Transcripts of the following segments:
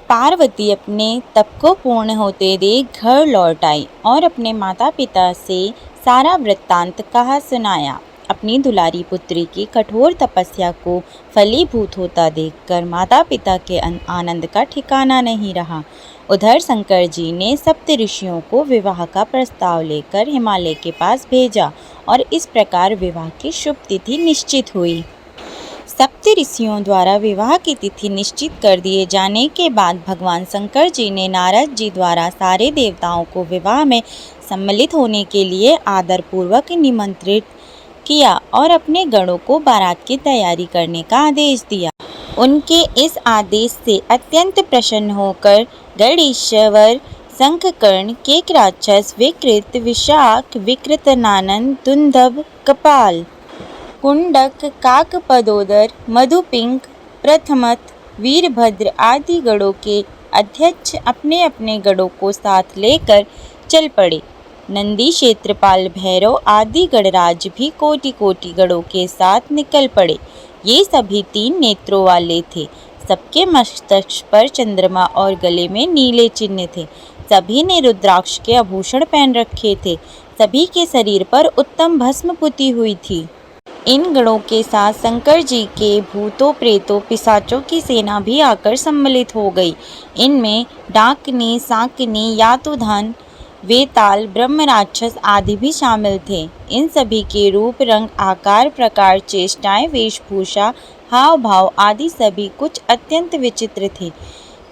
पार्वती अपने तप को पूर्ण होते देख घर लौट आई और अपने माता पिता से सारा वृत्तांत कहा सुनाया। अपनी दुलारी पुत्री की कठोर तपस्या को फलीभूत होता देखकर माता पिता के आनंद का ठिकाना नहीं रहा। उधर शंकर जी ने सप्त ऋषियों को विवाह का प्रस्ताव लेकर हिमालय के पास भेजा और इस प्रकार विवाह की शुभ तिथि निश्चित हुई। सप्त ऋषियों द्वारा विवाह की तिथि निश्चित कर दिए जाने के बाद भगवान शंकर जी ने नारद जी द्वारा सारे देवताओं को विवाह में सम्मिलित होने के लिए आदरपूर्वक निमंत्रित किया और अपने गणों को बारात की तैयारी करने का आदेश दिया। उनके इस आदेश से अत्यंत प्रसन्न होकर गणेश्वर, शंखकर्ण, केक राक्षस, विकृत, विशाख, विकृतनानंद, दुंदभ, कपाल, कुंडक, काकपदोदर, मधुपिंक, प्रथमत, वीरभद्र आदि गणों के अध्यक्ष अपने अपने गणों को साथ लेकर चल पड़े। नंदी, क्षेत्रपाल, भैरव आदि गणराज भी कोटि कोटि गणों के साथ निकल पड़े। ये सभी 3 नेत्रों वाले थे। सबके मस्तक पर चंद्रमा और गले में नीले चिन्ह थे। सभी ने रुद्राक्ष के आभूषण पहन रखे थे। सभी के शरीर पर उत्तम भस्म पुती हुई थी। इन गणों के साथ शंकर जी के भूतों, प्रेतों, पिशाचों की सेना भी आकर सम्मिलित हो गई। इनमें डाकिनी, शाकिनी, यातुधन, वेताल, ब्रह्म राक्षस आदि भी शामिल थे। इन सभी के रूप, रंग, आकार, प्रकार, चेष्टाएं, वेशभूषा, हाव भाव आदि सभी कुछ अत्यंत विचित्र थे।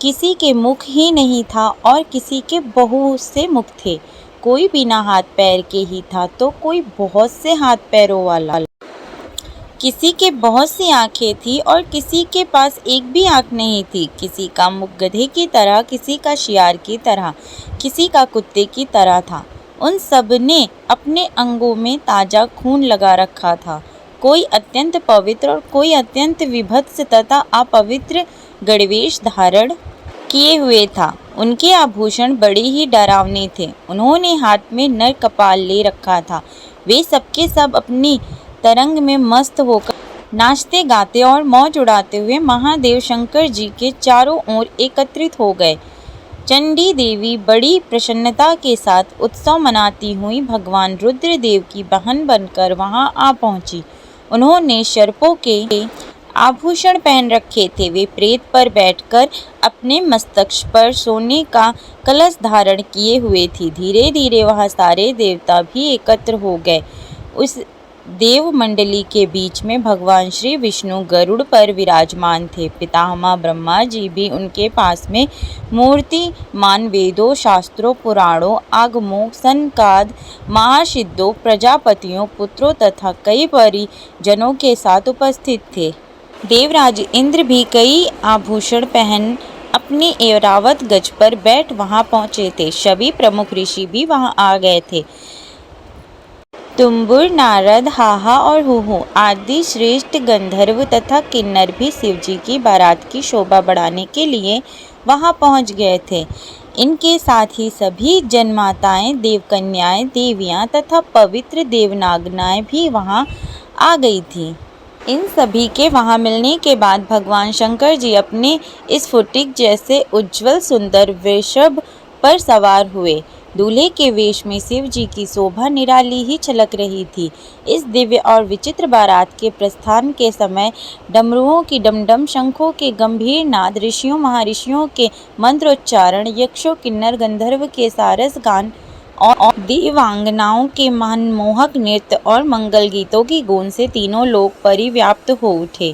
किसी के मुख ही नहीं था और किसी के बहुत से मुख थे। कोई बिना हाथ पैर के ही था तो कोई बहुत से हाथ पैरों वाला। किसी के बहुत सी आंखें थी और किसी के पास एक भी आंख नहीं थी। किसी का मुख गधे की तरह, किसी का शियार की तरह, किसी का कुत्ते की तरह था। उन सब ने अपने अंगों में ताजा खून लगा रखा था। कोई अत्यंत पवित्र और कोई अत्यंत विभत्स तथा अपवित्र गणवेश धारण किए हुए था। उनके आभूषण बड़े ही डरावने थे। उन्होंने हाथ में नर कपाल ले रखा था। वे सबके सब अपनी तरंग में मस्त होकर नाचते गाते और मौज उड़ाते हुए महादेव शंकर जी के चारों ओर एकत्रित हो गए। चंडी देवी बड़ी प्रसन्नता के साथ उत्सव मनाती हुई भगवान रुद्रदेव की बहन बनकर वहां आ पहुंची। उन्होंने सर्पों के आभूषण पहन रखे थे। वे प्रेत पर बैठकर अपने मस्तक पर सोने का कलश धारण किए हुए थी। धीरे धीरे वह सारे देवता भी एकत्र हो गए। उस देव मंडली के बीच में भगवान श्री विष्णु गरुड़ पर विराजमान थे। पितामह ब्रह्मा जी भी उनके पास में मूर्तिमान वेदों, शास्त्रों, पुराणों, आगमों, सनकाद, महासिद्धों, प्रजापतियों, पुत्रों तथा कई परिजनों के साथ उपस्थित थे। देवराज इंद्र भी कई आभूषण पहन अपने ऐरावत गज पर बैठ वहां पहुंचे थे। सभी प्रमुख ऋषि भी वहां आ गए थे। तुम्बुर, नारद, हाहा और हुहु आदि श्रेष्ठ गंधर्व तथा किन्नर भी शिवजी की बारात की शोभा बढ़ाने के लिए वहां पहुंच गए थे। इनके साथ ही सभी जनमाताएं, देवकन्याएं, देवियां तथा पवित्र देवनागनाएं भी वहां आ गई थीं। इन सभी के वहां मिलने के बाद भगवान शंकर जी अपने इस स्फटिक जैसे उज्ज्वल सुंदर वृषभ पर सवार हुए। दूल्हे के वेश में शिव जी की शोभा निराली ही छलक रही थी। इस दिव्य और विचित्र बारात के प्रस्थान के समय डमरुओं की डमडम, शंखों के गंभीर नाद, ऋषियों महर्षियों के मंत्रोच्चारण, यक्षों, किन्नर, गंधर्व के सारस गान और देवांगनाओं के मनमोहक नृत्य और मंगल गीतों की गूंज से तीनों लोग परिव्याप्त हो उठे।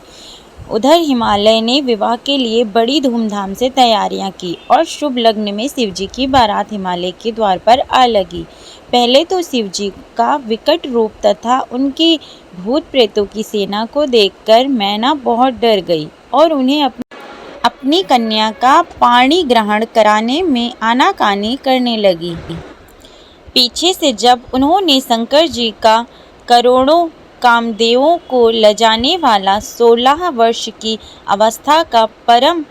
उधर हिमालय ने विवाह के लिए बड़ी धूमधाम से तैयारियां की और शुभ लग्न में शिवजी की बारात हिमालय के द्वार पर आ लगी। पहले तो शिवजी का विकट रूप तथा उनकी भूत प्रेतों की सेना को देखकर मैना बहुत डर गई और उन्हें अपनी कन्या का पाणी ग्रहण कराने में आनाकानी करने लगी। पीछे से जब उन्होंने शंकर जी का करोड़ों कामदेवों को लजाने वाला 16 वर्ष की अवस्था का परम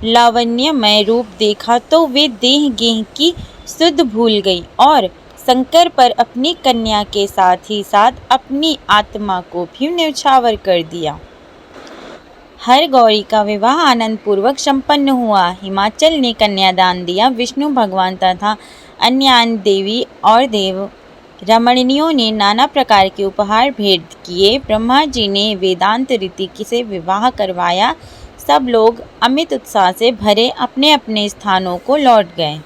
लावण्यमय रूप देखा तो वे देह गेह की सुध भूल गई और शंकर पर अपनी कन्या के साथ ही साथ अपनी आत्मा को भी न्यौछावर कर दिया। हर गौरी का विवाह आनंद पूर्वक संपन्न हुआ। हिमाचल ने कन्यादान दिया। विष्णु भगवान तथा अन्य देवी और देव रमणियों ने नाना प्रकार के उपहार भेंट किए। ब्रह्मा जी ने वेदांत रीति से विवाह करवाया। सब लोग अमित उत्साह से भरे अपने अपने स्थानों को लौट गए।